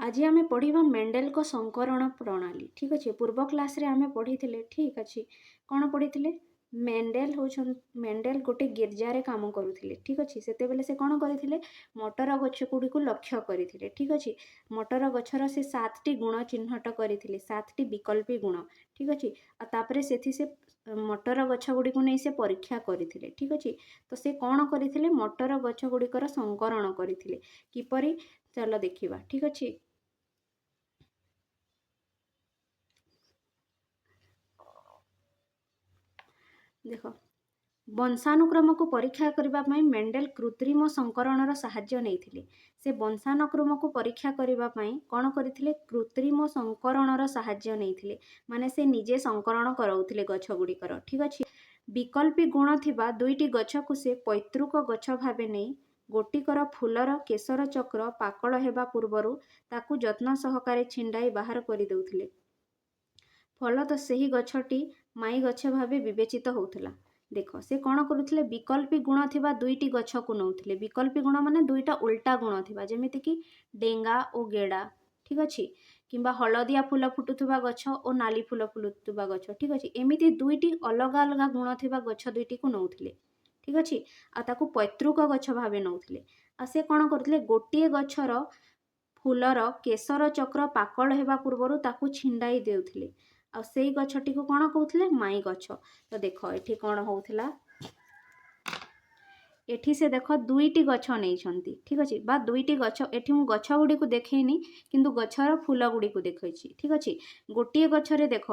आज आम पढ़ा मेंडेल को संकरण प्रणाली। ठीक अच्छे, पूर्व क्लास रे आम पढ़ी ठीक अच्छे। कौन पढ़ी? मेंडेल गोटे गिर्जार काम करुले। ठीक अच्छे, से से कौन करते मटर गछ गुड़ी को लक्ष्य करते। ठीक अच्छे, मटर गछर से 7टी गुण चिन्हट करते, 7टी विकल्पी गुण। ठीक अच्छे, आतापर से मटर गछ गुड़ी को नहीं से परीक्षा करते। ठीक अच्छे, तो से कौन करते मटर गछ गुड़िकर संकरण करते किपरि, चलो देखा। ठीक अच्छे, देख वंशानुक्रम को परीक्षा करने मेंडेल कृत्रिम संकरणर साहाय्य नहीं। से वंशानुक्रम को परीक्षा करने कौन करते कृत्रिम संकरणर साहाय्य नहीं, माने से निजे संकरण कराउथिले गछ गुड़िकर। ठीक अच्छे, विकल्पी गुण थिबा दुईटी गछ को से पैतृक गछ भावे नहीं गोटिकर फूलर केशर चक्र पाकल हेबा पूर्वरु ताकू जत्न सहकारे छिंडाई बाहर कर देउथिले। फलत सही गछटी माई गछ भावे विवेचित होउथला। देख से कौन करुले विकल्पी गुण थिबा दुईटी गछ को नौथिले। विकल्पी गुण माने दुईटा उल्टा गुण थिबा, जेमिति कि डेंगा और गेड़ा। ठीक अच्छे, किंबा हलदिया फूल फुटुवा गछ और नाली फूल फुटुवा गछ। ठीक अच्छे, एमती दुईटी अलग अलग गुण थिबा गछ दुईटी को नौथिले। ठीक अच्छे, आताकू पैतृक गछ भावे नौथिले। आ से कौन करथिले गोटिए गछर फूलर केशर चक्र पाकल हेबा पूर्वरु ताकू छिंडाई देउथिले। आ सेई गछटी को कौन कहते माई गछ। तो देख एठी कौन होउथिला, एठी से देख दुईटी गछ नहीं। ठीक अच्छे, बा दुईटी गछ एठी मु गछ गुड़ी को देखैनी किंतु गछर फूल गुड़ी को देखैछि। ठीक अच्छे, गोटे गछरे देख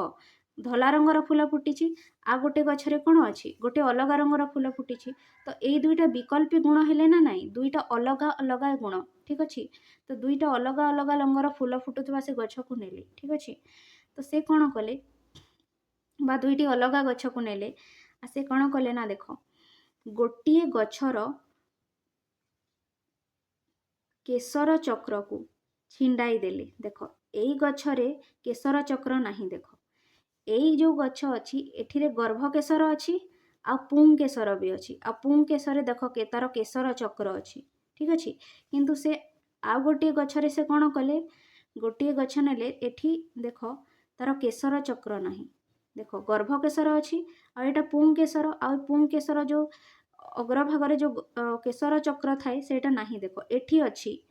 धला रंगर फूल फुटी, आ गोटे गछरे कौन अच्छी गोटे अलग रंगर फूल फुटी। तो यही दुईटा विकल्पी गुण हेले ना नाई, दुईटा अलग अलग गुण। ठीक अच्छे, तो दुईटा अलग अलग रंगर फूल फुटुवा से गछ को नेले। ठीक अच्छे, तो से कौन कले बा दुईटी अलग गछ को नेले, से कौन कले ना देख गोटिए गछर केशर चक्र को छिंडाई देले। देख एई गछरे केशर चक्र नहीं। देख एई जो गछ अच्छी एठिरे गर्भ केशर अच्छी आ पुंग केशर भी अच्छी। आ पुंग केशर देख के तार केशर चक्र अच्छी। ठीक अच्छे, किंतु से आ गोटे गछरे से कौन कले गोटे गछ नेले एठी देख तार केशर चक्र नहीं। देख गर्भ केशर अच्छी आ एटा पुंग केशर, आ पुंग केशर जो अग्रभाग जो केशर चक्र थाए सेटा नहीं। देख एठी अच्छी।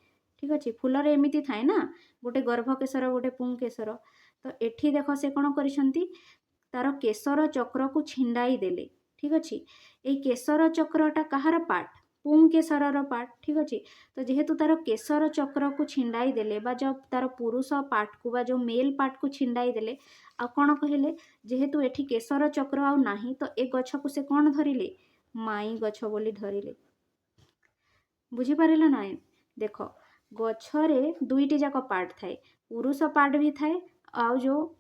ठीक अच्छे, फूलर एमिति थाए ना गोटे गर्भ केशर गोटे पुंग केशर। तो एठी देख से कौन करिसंती तार केशर चक्र को छिंडाई देले। ठीक अच्छे, ये केशर चक्रटा कहार पार्ट पुंग केशर पार्ट। ठीक अच्छे, तो जेहेतु तार केशर चक्र को छिंडाई देले बा जो तार पुरुष पार्ट को बा जो मेल पार्ट को छिंडाई देले आ कौन कहले जेहेतु एठी केशर चक्र आ नाही तो ए गछ को से कौन धरिले माई गछ बोली धरिले। बुझी पारिल ना? देख गछरे दुईटी जाक पार्ट थाए, पुरुष पार्ट भी थाए आ जो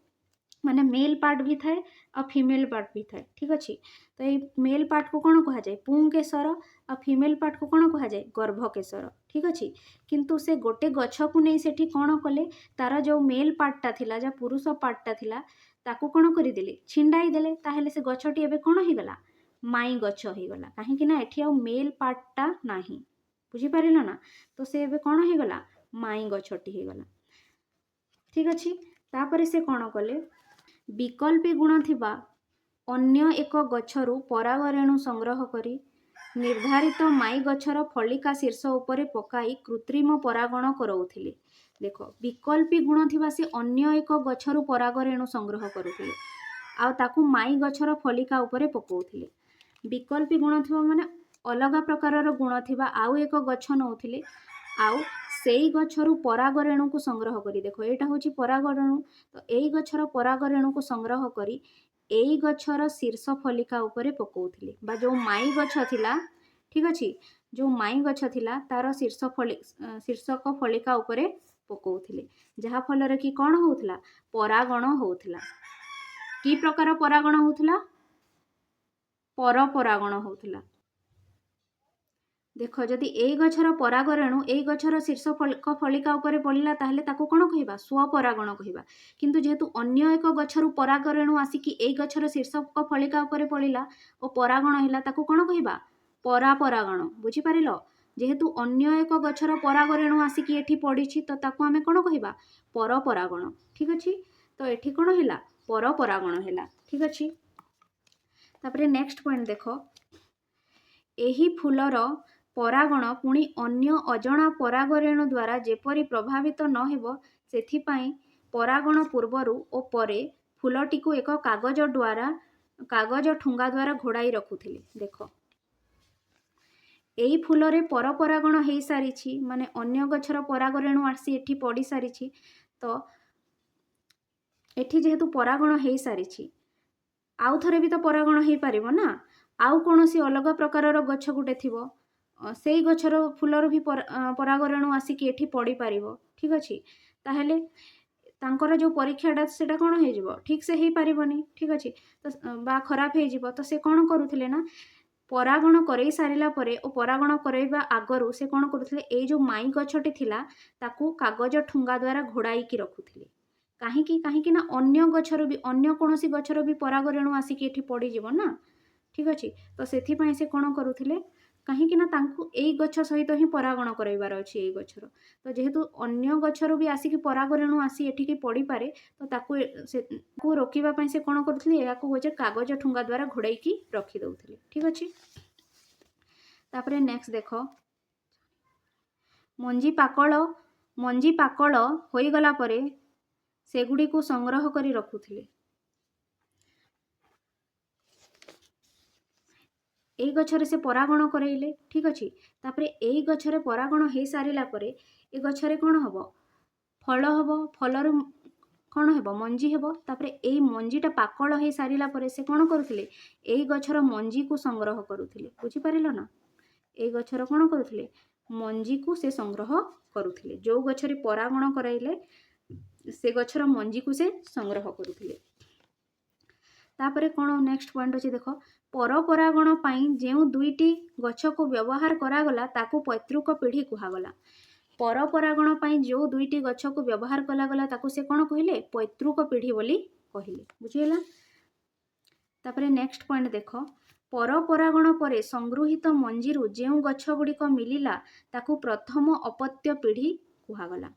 माने मेल पार्ट भी थाए और फीमेल पार्ट भी थाए। ठीक अच्छे, तो ये मेल पार्ट को कौन कह जाए पुंग केशर और फीमेल पार्ट को कौन कह जाए गर्भ केशर। ठीक अच्छे, किंतु से गोटे गछ को नहीं सेठी कौन कले तार जो मेल पार्टटा थिला जो पुरुष पार्टटा थिला ताकू कौन करदेले छिंडाई देले। ताहेले से गछटी एबे कौन हो गला माई गछ हो गला, कहीं ना एठी आ मेल पार्टटा नाही। बुझी पारिल ना? तो से एबे कौन हो गला माई गछटी हो गला। ठीक अच्छे, तापर से कौन कले विकल्पी गुण थिबा अन्य एक गछरु परागरेणु संग्रह करी निर्धारित माई गछर फलिका शीर्ष उपरे पकाई कृत्रिम परागण कराउथिले। देख विकल्पी गुण थिबा से अन्य एक गछरु परागरेणु संग्रह करुथिले आ ताकू माई गछर फलिका उपरे पकाउथिले। विकल्पी गुण थिबा माने अलग प्रकारर गुण थिबा आउ एक गछ नउथिले आउ सेई गछरु परागरेणु को संग्रह करी। देख एटा होची परागरेणु, तो एई गछर परागरेणु को संग्रह करी एई गछर शीर्ष फलिका उपरे पकाउथिले बा जो माई गछ थिला। ठीक अच्छे, जो माई गछ थिला तार शीर्षक फलिका उपरे पकाउथिले, जहा फल कि कौन होउथला परागण होउथला। की प्रकार परागण होउथला पर परागण होउथला। देख जदि एई गछर परागरेणु एई गछर शीर्ष फलिका उपरे पड़िला ताहले ताको कौन कहिबा स्वपरागण कहिबा। किंतु जेहेतु अन्य एक गछरु परागरेणु आसिकी एई गछर शीर्ष फलिका उपरे पड़िला और परागण हैला ताको कौन कहिबा परापरागण। बुझी पारिल? जेहेतु अन्य एक गछर परागरेणु आसिकी एठी पड़िछि तो ताकू आमे कोन कहिबा परपरागण। ठीक अछि तो एठी कोन हैला परपरागण हैला। ठीक अछि तापरे नेक्स्ट पॉइंट देखो एही फूलर परागण पुणी अन्य अजणा परागरेणु द्वारा जेपरी प्रभावित न हेबो सेथिपाई परागण पूर्वरु ओ परे फूलटीकू एक कागज ठुंगा द्वारा घोड़ाई रखुथिले। देखो एई फूलरे परपरागण हेई सारिछि माने अन्य गछर परागरेणु आसी एठी पड़ी सारिछि तो एठी जेहेतु परागण हेई सारिछि आउ थरे भी तो परागण हेई पारिबो ना आउ कोनोसी अलग प्रकारर गछ गुटे थिबो सेई गछर फूलर भी परागरेणु आसिकी एठी पड़ी पारिबो। ठीक अछि ताहेले तांकर जो परीक्षाटा सेटा कोन हे जिवो ठीक से हेई पारिबोनी। ठीक अछि तो बा खराब हे जिवो तो से कोन करूथिले ना परागण करई सारिला परे ओ परागण करैबा आगरु से कोन करूथिले ए जो माई गछटी थिला ताकू कागज ठुंगा द्वारा घोड़ाई की रखुथिले काहेकि ना अन्य गछर भी अन्य कोनोसी गछर भी परागरेणु आसिकी एठी पड़ी जिवो ना। ठीक अछि तो सेथि पई से कोन करूथिले काहेकि ना तांकू एई गछ सहित ही परागण करैबार अछि एई गछर तो जेहेतु अन्य गछर भी आसिकी परागरेणु आसी एठी की पड़ी पारे तो ताकू रोकिबा पई से कोन करूथिले याकू होजे कागज ठुंगा द्वारा घोड़ाई की रखि दउथिले। ठीक अछि तापरे नेक्स्ट देखो मंजी पाकल होई गला परे सेगुडी को संग्रह करी रखुथिले। एई गछरे से परागण करैले। ठीक अछि तापरे एई गछरे परागण हेई सारिला परे ए गछरे कोन हबो फल हबो फलर कोन हेबो मंजी हेबो तापरे एई मंजीटा पाकल हेई सारिला परे से कोन करूथिले एई गछर मंजी को संग्रह करूथिले। बुझी पारिलो ना एई गछर कोन करूथिले मंजी को से संग्रह करूथिले जो गछरे परागण कराइले से गछर मंजी को से संग्रह करूथिले। तापरे कोन नेक्स्ट पॉइंट अछि देखो परपरागण पाई जेउ दुईटी गछ को व्यवहार करागला ताकू पैतृक पीढ़ी कुहागला। परपरागण पाई जो दुईटी गछ को व्यवहार करागला ताकू से कोन कहिले पैतृक पीढ़ी बोली कहिले। बुझिएला तापरे नेक्स्ट पॉइंट देखो परपरागण परे संगृहीत मंजीरु जेउ गछ गुड़िक मिलिला ताकू प्रथम अपत्य पीढ़ी कुहागला।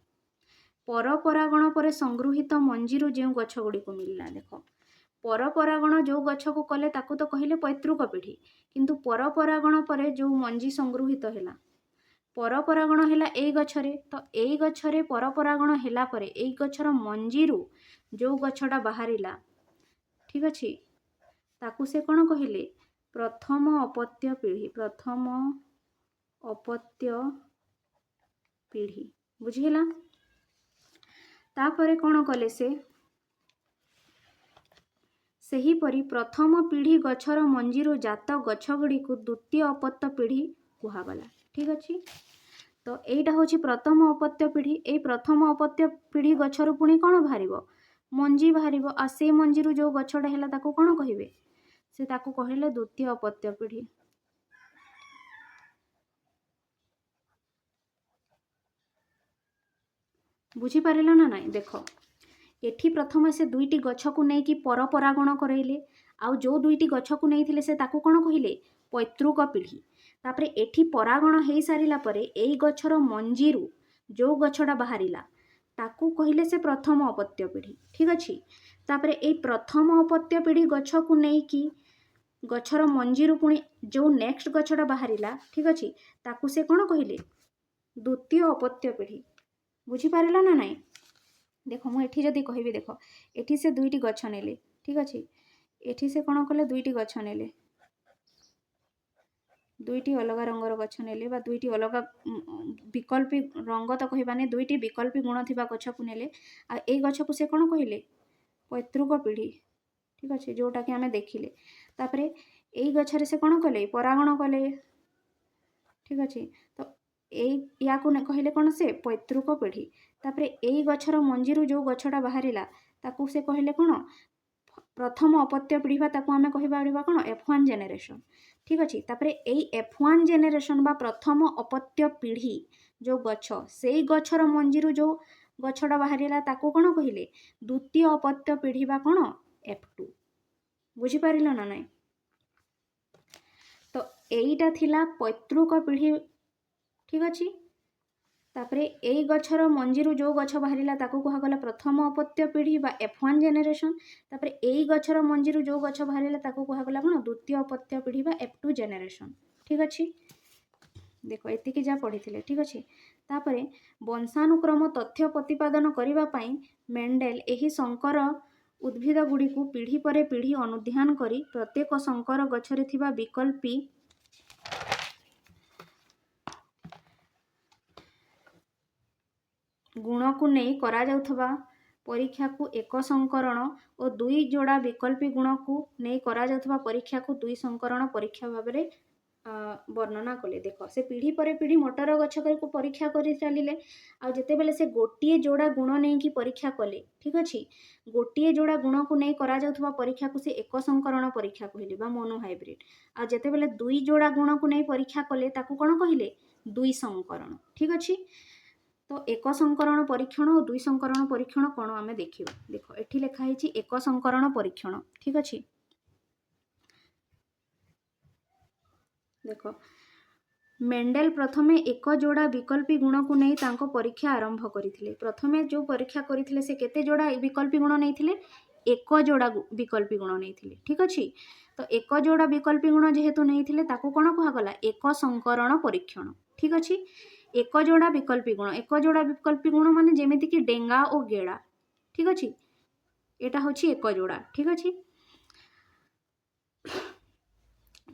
परपरागण परे संगृहीत मंजीरु जेउ गछ गुड़िक मिलिला देखो परपरागण जो गछ को कले ताकू तो कहिले पैतृक पीढ़ी किंतु परपरागण परे जो मंजी संगृहीत हैला परपरागण हैला एई गछरे तो एई गछरे परपरागण हैला परे एई गछर मंजीरु जो गछटा बाहरिला। ठीक अछि ताकू से कोन कहिले प्रथम अपत्य पीढ़ी। बुझिहेला तापरे कोन कले से सही परी प्रथम पीढ़ी गछर मंजीरु जात गछ गुड़ी को द्वितीय अपत्य पीढ़ी कुहागला। ठीक अछि तो एटा होछि प्रथम अपत्य पीढ़ी ए प्रथम अपत्य पीढ़ी गछरु पुणी कोन बाहरिबो मंजी बाहरिबो आ से मंजीरु जो गछटा हैला ताकू कोन कहिबे से ताकू कहिले द्वितीय अपत्य पीढ़ी। बुझी पारिलो ना नाई देखो एठी प्रथम से दुईटी गछ को नहीं कि परपरागण कराइले आउ जो दुईटी गछ को नहीं थिले से ताकू कोन कहिले पैतृक पीढ़ी। तापरे एठी परागण हेई सारिला परे एई गछर मंजीरु जो गछटा बाहरिला ताकू कहिले से प्रथम अपत्य पीढ़ी। ठीक अछि तापरे एई प्रथम अपत्य पीढ़ी गछ को नहीं कि गछर मंजीरु पुणी जो नेक्स्ट गछटा बाहरिला। ठीक अछि ताकू से कोन कहिले द्वितीय अपत्य पीढ़ी। बुझी पारिला ना नाई देखो मु एठी जदी कहिबी देखो एठी से दुईटी गछ नेले। ठीक अछि एठी से कोन कले दुईटी गछ नेले दुईटी अलग रंगर गछ नेले बा दुईटी अलग विकल्पी रंग तो कहबाने दुईटी विकल्पी गुण थिबा गछ को नेले आ एई गछ को से कोन कहिले पैतृक पीढ़ी। ठीक अछि जोटा कि हमें देखिले तापरे एई गछरे से कोन कले परागण कले। ठीक अछि तो एई या को कहिले कोन से पैतृक पीढ़ी तापरे एई गछर मंजीरु जो गछटा बाहरिला ताकू से कहिले कोन प्रथम अपत्य पीढ़ी बा ताकू हमें कहिबा कोन F1 जेनेरेशन। ठीक अछि तापरे एई F1 जेनेरेशन बा प्रथम अपत्य पीढ़ी जो गछ सेई गछर मंजीरु जो गछटा बाहरिला ताकू कोन कहिले द्वितीय अपत्य पीढ़ी बा कोन F2। बुझी पारिलो ना नाई तो एईटा थिला पैतृक पीढ़ी ठीक अच्छे। तापरे एई गछर मंजीरू जो गछ बाहरिला ताकू कुहागला प्रथम अपत्य पीढ़ी बा F1 जेनेरेशन। तापरे एई गछर मंजीरू जो गछ बाहरिला ताकू कुहागला कोन द्वितीय अपत्य पीढ़ी बा F2 जेनेरेशन। ठीक अच्छे। देखो एतिकी जा पढ़ी ठीक अच्छे। तापरे वंशानुक्रम तथ्य प्रतिपादन करिबा पई मेंडेल एही संकर उद्भिद गुड़ी को पीढ़ी पर पीढ़ी अनुध्यान करी प्रत्येक संकर गछरे थिबा विकल्पी गुण को नहीं करा जाउथबा परीक्षा को एक संकरण और दुई जोड़ा विकल्पी गुण को नहीं करा जाउथबा परीक्षा को दुई संकरण परीक्षा भाबरे वर्णना कले। देख से पीढ़ी पर पीढ़ी मटर गछ को परीक्षा कर चलिए आ जिते बेले से गोटे जोड़ा गुण नहीं कि परीक्षा कले। ठीक अच्छे। गोटे जोड़ा गुण को नहीं करा जाउथबा परीक्षा को से एक संकरण परीक्षा कहले बा मोनो हाइब्रिड। आ जिते बेले दुई जोड़ा गुण को नहीं परीक्षा कले ताकू कोन कहले दुई संकरण। ठीक अच्छे। तो एक संकरण परीक्षण और दुई संकरण परीक्षण कौन आम देखा। देख एठी लिखा है एक संकरण परीक्षण। ठीक अच्छे। देख मेंडेल प्रथमे एक जोड़ा विकल्पी गुण को नहीं तांको परीक्षा आरंभ करथिले। प्रथमे जो परीक्षा करथिले से केते जोड़ा विकल्पी गुण नहीं एक जोड़ा विकल्पी गुण नहीं। ठीक अच्छे। तो एक जोड़ा विकल्पी गुण जेहेतु नहीं ताकू कौन कहगला एक संकरण परीक्षण। ठीक अच्छे। एक जोड़ा विकल्पी गुण माने जेमिति कि डेंगा और गेड़ा। ठीक अच्छे। यहाँ हूँ एक जोड़ा। ठीक अच्छे।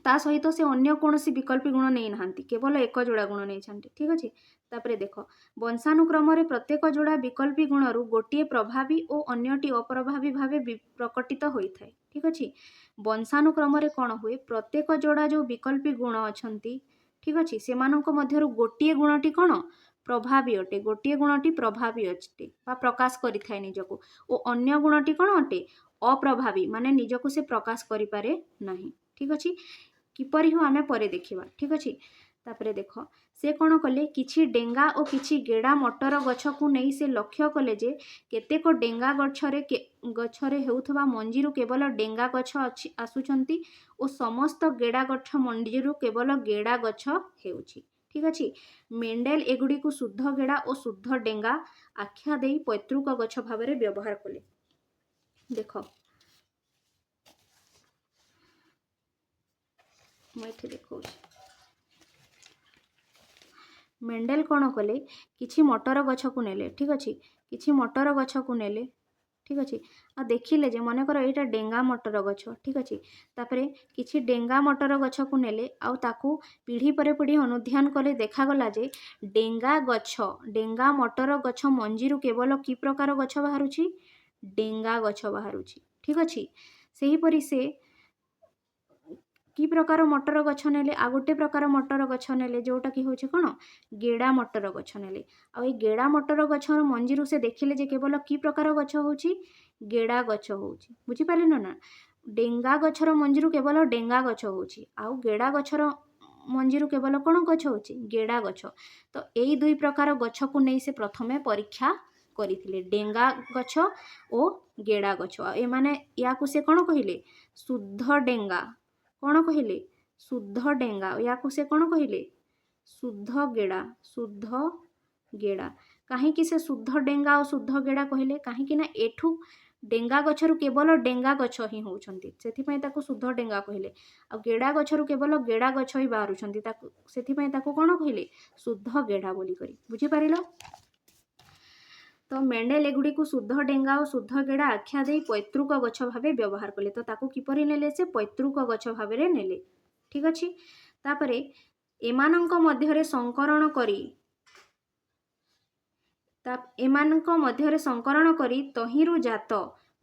ता सहित से अन्य कौन सी विकल्पी गुण नहीं नहांती केवल एक जोड़ा गुण नहीं छांती। ठीक अच्छे। तापरे देख वंशानुक्रम प्रत्येक जोड़ा विकल्पी गुणरू गोटे प्रभावी और अन्यटी अप्रभावी भाव प्रकटित होता है। ठीक अच्छे। वंशानुक्रम कौन हुए प्रत्येक जोड़ा जो विकल्पी गुण अच्छा। ठीक अच्छे। से गोटे गुणटी कौन प्रभावी अटे गोटे गुणटी प्रभावी अटे बा प्रकाश करिथाय निजको और अन्य गुणटी कौन अटे अप्रभावी माने निजको से प्रकाश करि पारे नाही। ठीक अच्छे। किपरि हो आमे परे देखिबा। ठीक अच्छे। तापरे देख से कौन कले किछि डेंगा और किछि गेड़ा मटर गछ को नहीं से लक्ष्य कले जे केतेक डेंगा गछरे हेउथबा मंजीरू केवल डेंगा गछ आसुचंती और समस्त गेड़ा गछ मंजीरू केवल गेड़ा गछ हेउछि। ठीक अच्छे। मेंडेल एगुड़ी को शुद्ध गेड़ा और शुद्ध डेंगा आख्या दे पैतृक गछ भाव में व्यवहार कले। देख मुझे देखो मेंडेल कौन कले किछि मटर गछ को नेले। ठीक अच्छे। किछि मटर गछ को नेले। ठीक अच्छे। आ देखिले जे मन कर यहाँ डेंगा मटर गछ। ठीक अच्छे। तापरे किछि डेंगा मटर गछ को नेले आउ ताकू पीढ़ी पर पीढ़ी अनुध्यान कले देखागला जे डेंगा मटर गछ मंजीरू केवल कि प्रकार गछ बाहरुछि डेंगा गछ बाहरुछि। ठीक अच्छे। सेहीपरि से कि प्रकार मटर गछ नेले आ गोटे प्रकार मटर गछ नेले जोटा कि होछि कोन गेड़ा मटर गछ नेले आ ए गेड़ा मटर गछर मंजीरू से देखिले जे केवल कि प्रकार गछ होछि गेड़ा गछ होछि। बुझी पाले ना डेंगा गछर मंजीरू केवल डेंगा गछ होछि आ गेड़ा गछर मंजीरू केवल कोन गछ होछि गेड़ा गछ। तो एई दुई प्रकार गछ को नहीं से प्रथमे परीक्षा करिथिले डेंगा गछ और गेड़ा गछ। ए माने या को से कोन कहिले शुद्ध डेंगा कौन कहले शुद्ध डेंगा या को से कौन कहले शुद्ध गेड़ा। शुद्ध गेड़ा कहीं से शुद्ध डेंगा और शुद्ध गेड़ा कहले कहीं एठू डेंगा गछरु केवल डेंगा गछ ही होउछंती सेथिपई ताको शुद्ध डेंगा कहले आ गेड़ा गछरु केवल गेड़ा गछ ही बाहरुछंती ताको सेथिपई ताको कौन कहले शुद्ध गेड़ा बोली करी। बुझी पारिलो। तो मेंडेल एगुड़ी को शुद्ध डेंगा और शुद्ध गेड़ा आख्या दे पैतृक गछ भाव व्यवहार कले। तो ताको किपरि नेले से पैतृक गछ भाव नेले। ठीक अच्छे। तापरे एमानंक मध्यरे संकरण करी तहिरु जात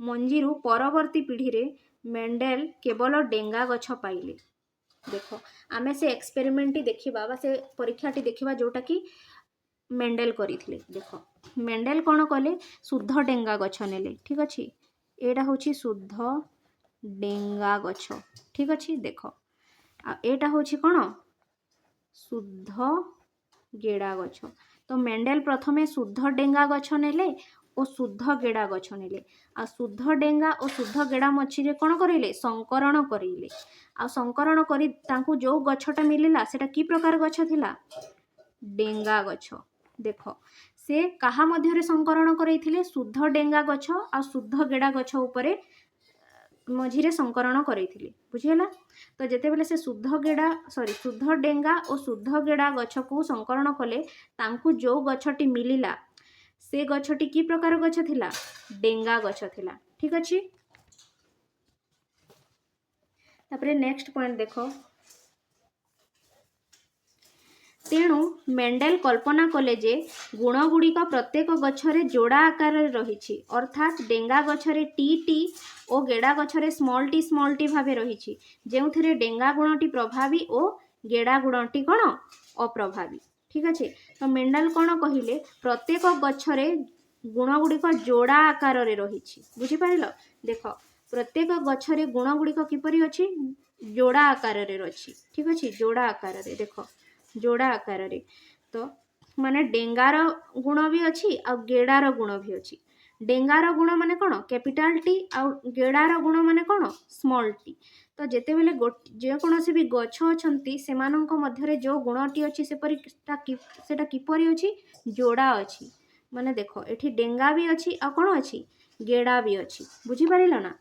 मंजीरू परवर्ती पीढ़ी रे मेंडेल केवल डेंगा गछ पाइले। देख आमे से एक्सपेरिमेंट देखिबा बा से परीक्षाटी देखिबा जोटा कि मेंडेल करिथिले। देख मेंडेल कौन कले शुद्ध डेंगा गछ नेले। ठीक अच्छे। यहाँ हूँ शुद्ध डेंगा गछ। ठीक अच्छे। देख आटा हूँ कौन शुद्ध गेड़ा गछ। तो मेंडेल प्रथमे शुद्ध डेंगा गछ नेले और शुद्ध गेड़ा गछ नेले आ शुद्ध डेंगा और शुद्ध गेड़ा मझिरे कौन करेले संकरण करेले आ संकरण करी तांकू जो गछटा मिलिला सेटा कि प्रकार गछ थिला डेंगा गछ देख से कहा मध्य संकरण करैथिले शुद्ध डेंगा गछ आ शुद्ध गेड़ा गछ उपरे मझिरे संकरण करैथिले बुझिला। तो जेतेबेले से शुद्ध डेंगा और शुद्ध गेड़ा गछ को संकरण कले तांकु जो गछटी मिलिला से गछटी की प्रकार गछ थिला डेंगा गछ थिला। ठीक अछि। तापरे नेक्स्ट पॉइंट देखो तेणु मेंडेल कल्पना कले जे गुण गुड़िक प्रत्येक गछरे जोड़ा आकार रही अर्थात डेंगा गछरे टी टी और गेड़ा गछरे स्मॉल टी भावे रही जो डेंगा गुणटी प्रभावी और गेड़ा गुणटी कौन अप्रभावी। ठीक अच्छे। तो मेंडेल कौन कहले प्रत्येक गछरे गुण गुड़िक जोड़ा आकार रही बुझीपार देख प्रत्येक गछरे गुण गुड़िक किपरि अछि जोड़ा आकार अच्छी। ठीक अच्छे जोड़ा आकार देख जोड़ा आकार रे तो माने डेंगार गुण भी अच्छी आ गेड़ार गुण भी अच्छी। डेंगार गुण माने कौन कैपिटाल टी आ गेड़ार गुण माने कौन स्मॉल टी। तो जेते बेले जेकोसी भी गछ अच्छी से मध्य जो गुणटी अच्छी सेटा किपरि अच्छी जोड़ा अच्छी माने देख एठी डेंगा भी अच्छी आ कौन अच्छी गेड़ा भी अच्छी बुझीपार ना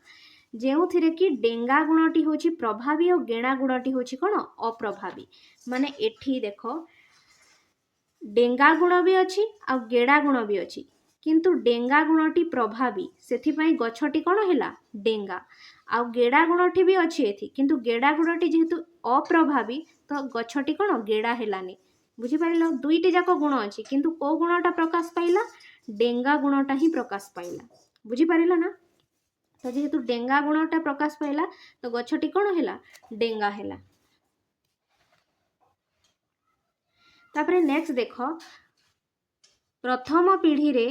जो थे कि डेंगा गुणटी हूँ प्रभावी और गेड़ा गुणटी हूँ कौन अप्रभावी। माने एठी देख डेंगा गुण भी अच्छी आ गेड़ा गुण भी अच्छी किंतु डेंगा गुणटी प्रभावी से गछटी कौन है डेंगा आ गेड़ा गुणटी भी अच्छी एथि किंतु गेड़ा गुणटी जेहेतु अप्रभावी तो गछटी कौन गेड़ा हेलानी बुझीपार दुईटी जाक गुण अच्छी किंतु को गुणटा प्रकाश पाइला डेंगा गुणटा ही प्रकाश पाइला बुझीपार ना। तो जेहेतु डेंगा गुणटा प्रकाश पाइला तो गछटी कौन है डेंगा है। तापरे नेक्स्ट देख प्रथम पीढ़ी रे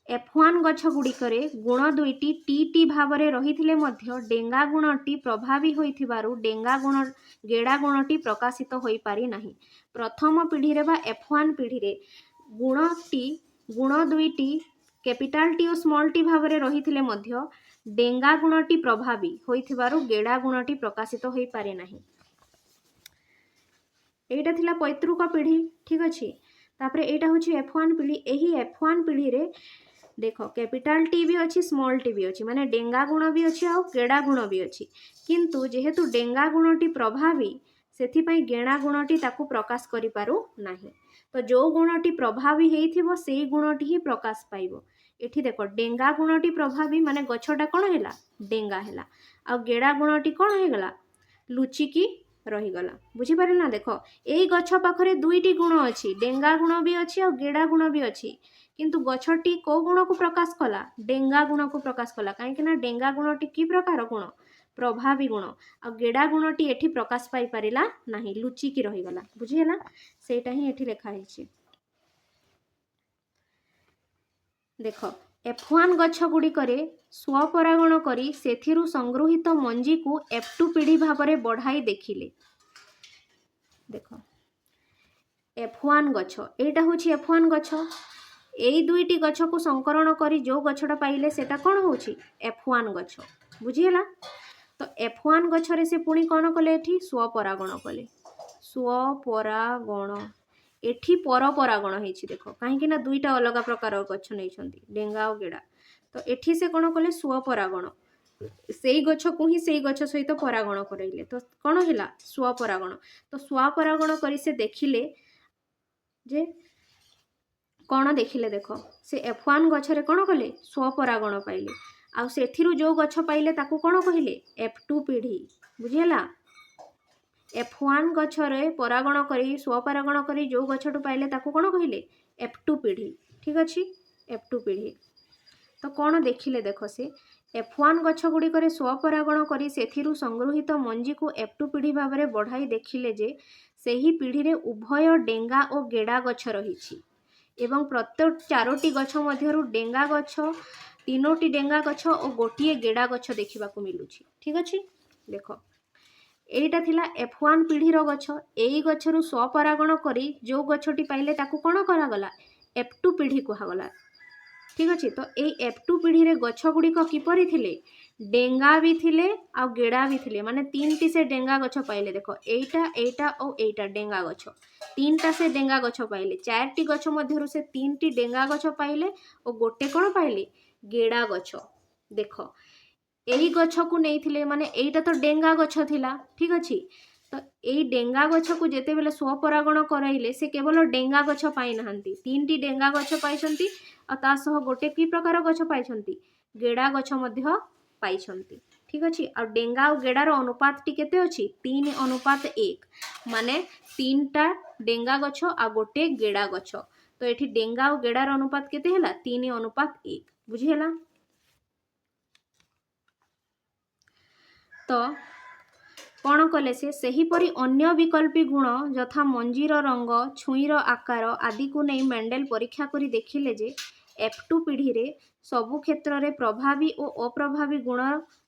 F1 गछ गुड़िकरे गुण दुईटी टी टी भाव में रही डेंगा गुणटी प्रभावी होइथिबारु डेंगा गुण गेड़ा गुणटी प्रकाशित हो पारि नाही। प्रथम पीढ़ी रे बा F1 पीढ़ी रे गुण दुईटी कैपिटाल टी और स्मॉल टी भाव में रही डेंगा गुणटी प्रभावी होइथिबारु गेड़ा गुणटी प्रकाशित हो पारि नाही। एटा थिला पैतृक पीढ़ी। ठीक अच्छे। तापरे एटा होछि F1 पीढ़ी। एही F1 पीढ़ी रे देख कैपिटाल टी भी अच्छी स्मॉल टी भी अच्छी माने डेंगा गुण भी अच्छी और गेड़ा गुण भी अच्छी किंतु जेहेतु डेंगा गुणटी प्रभावी सेथिपाई गेड़ा गुणटी ताकू प्रकाश करि पारु नाही। तो जो गुणटी प्रभावी हेइथिबो सेई गुणटी ही प्रकाश पाइबो। एठी देख डेंगा गुणटी प्रभावी माने गछटा कौन है डेंगा है आ गेड़ा गुणटी कौन हो गला लुचिकी रहीगला बुझीपारे ना। देख यही गछ पाखरे दुईटी गुण अच्छी डेंगा गुण भी अच्छी और गेड़ा गुण भी अच्छी किंतु गछटी को गुण को प्रकाश कला डेंगा गुण को प्रकाश कला कहीं डेंगा गुणटी की प्रकार गुण प्रभावी गुण आ गेड़ा गुणटी एठी प्रकाश पाई परिला नाही लुचिकी रहीगला बुझीला सेटा ही एठी लिखा है। देख F1 गछ गुड़िकरे स्वपरागण करी सेथिरु संगृहित मंजी को F2 पीढ़ी भाव में बढ़ाई देखिले। देख F1 गछ एटा होछि F1 गछ एई दुईटी गछ को संकरण करी जो गछटा पाइले सेटा कौन होछि F1 गछ बुझीला। तो F1 गछरे से पुणी कौन कले एठी स्वपरागण कले स्वपरागण एठी परपरागण होइछि देख कहीं ना दुईटा अलग प्रकार गछ नहीं डेंगा और गेड़ा तो एठी से कौन कले स्वपरागण से गछ को ही से गछ सहित परागण करैले तो कौन है स्वपरागण। तो स्वपरागण करी से देखिले जे कौन देखिले देख से F1 गछरे कौन कले स्वपरागण पाइले आ सेथिरु जो गछ पाइले ताकू कौन कहले F2 पीढ़ी बुझीला। F1 गछरे परागण करी स्वपरागण करी जो गछटू पाइले ताकू कौन कहले F2 पीढ़ी। ठीक अच्छे F2 पीढ़ी। तो कौन देखिले देख से F1 गछ गुड़िकरे स्वपरागण करी सेथिरु संगृहित मंजी को F2 पीढ़ी भाव में बढ़ाई देखिले जे सेही पीढ़ी रे उभय डेंगा और गेड़ा गछ रही एवं प्रत्येक चारोटी गछ मध्यरु डेंगा गछ तीनोटी डेंगा गछ और गोटिए गेड़ा गछ देखा मिलूची। ठीक अच्छे। देख एटा थिला F1 पीढ़ीर गछ एई गछरु स्वपरागण करी जो गछटी पाइले ताकू कौन करागला F2 पीढ़ी कहगला। ठीक अच्छे। तो यही F2 पीढ़ी रे गछ गुड़िक किपरि थिले डेंगा भी थिले आ गेड़ा भी थिले माने 3टी से डेंगा गछ पाइले देख एटा एटा और एटा डेंगा गछ 3टा से डेंगा गछ पाइले 4टी गछ मध्यरु से 3टी डेंगा गछ पाइले और गोटे कोन पाइले गेड़ा गछ देख एही गछ को नहीं माने एटा तो डेंगा गछ थिला ठीक अछि तो एई डेंगा गछ को जेते बेले स्वपरागण कराइले से केवल डेंगा गछ पाई नहंती 3टी डेंगा गछ पाइछंती आ ता सह गोटे की प्रकार गछ पाइछंती गेड़ा गछ मध्य पाइछंती ठीक अछि आ डेंगा और गेड़ार अनुपात टी केते अछि 3:1 माने 3टा डेंगा गछ आ गोटे गेड़ा गछ तो एठी डेंगा और गेड़ार अनुपात केते हला 3:1 बुझी हला। तो कौन कले से सेहीपरि अन्य विकल्पी गुण यथा मंजीर रंग छुईर आकार आदि को नहीं मेंडेल परीक्षा करी देखिले जे F2 पीढ़ी रे सबु क्षेत्र रे प्रभावी और अप्रभावी गुण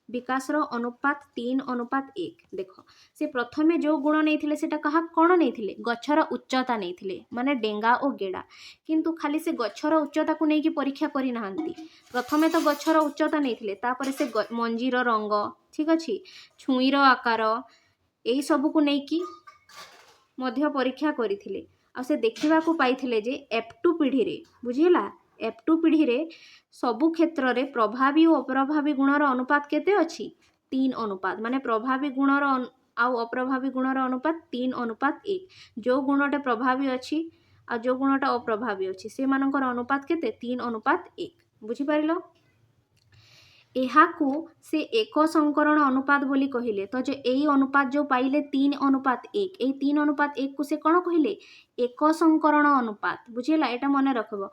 विकासर अनुपात 3:1 देख से प्रथमे जो गुण नहीं सेटा कहा कौन नहीं गछर उच्चता नहीं माने डेंगा और गेड़ा किंतु खाली से गछर उच्चता को नहीं परीक्षा करी नाहंती प्रथमे तो गछर उच्चता नहीं तापर से मंजीर रंग ठीक अच्छी छुईर आकार यही सबू को लेकिन मध्य परीक्षा करथिले आ से देखा पाई जे F2 पीढ़ी रे बुझीला F2 पीढ़ी रे सबु क्षेत्र रे प्रभावी और अप्रभावी गुणर अनुपात केते अछि 3:1 माने प्रभावी गुणर आउ अप्रभावी गुणर अनुपात 3:1 जो गुणटे प्रभावी अछि आ जो गुणटा अप्रभावी अछि से मानकर अनुपात केते 3:1 बुझी पारिलो। एहाकू से एक संकरण अनुपात बोली कहिले तो जो यही अनुपात जो पाइले 3:1 यही 3:1 को से कौन कहले एक संकरण अनुपात बुझेला एटा मन रखब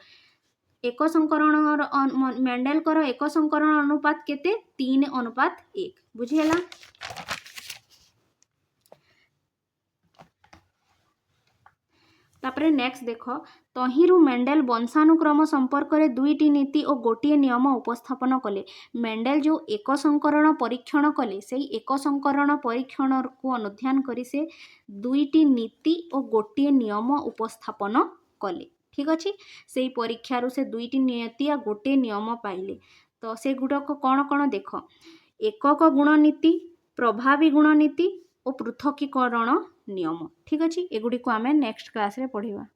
एक संकरण मेंडेल कर एक संकरण अनुपात केते 3:1 बुझेला। तापरे नेक्स्ट देख तहिरु मेंडेल वंशानुक्रम संपर्क में 2टी नीति और गोटे नियम उपस्थापन कले मेंडेल जो एक संकरण परीक्षण कले से एक संकरण परीक्षण को अनुध्यान करी से 2टी नीति और गोटे नियम उपस्थापन कले ठीक अच्छे से परीक्षारु से 2टी नीति आ गोटे नियम पाइले तो से गुड़क कौन कौन देख एकक गुणनीति प्रभावी गुणनीति और पृथकीकरण नियम ठीक अच्छे एगुड़ी को आम नेक्स्ट क्लास रे पढ़िबा।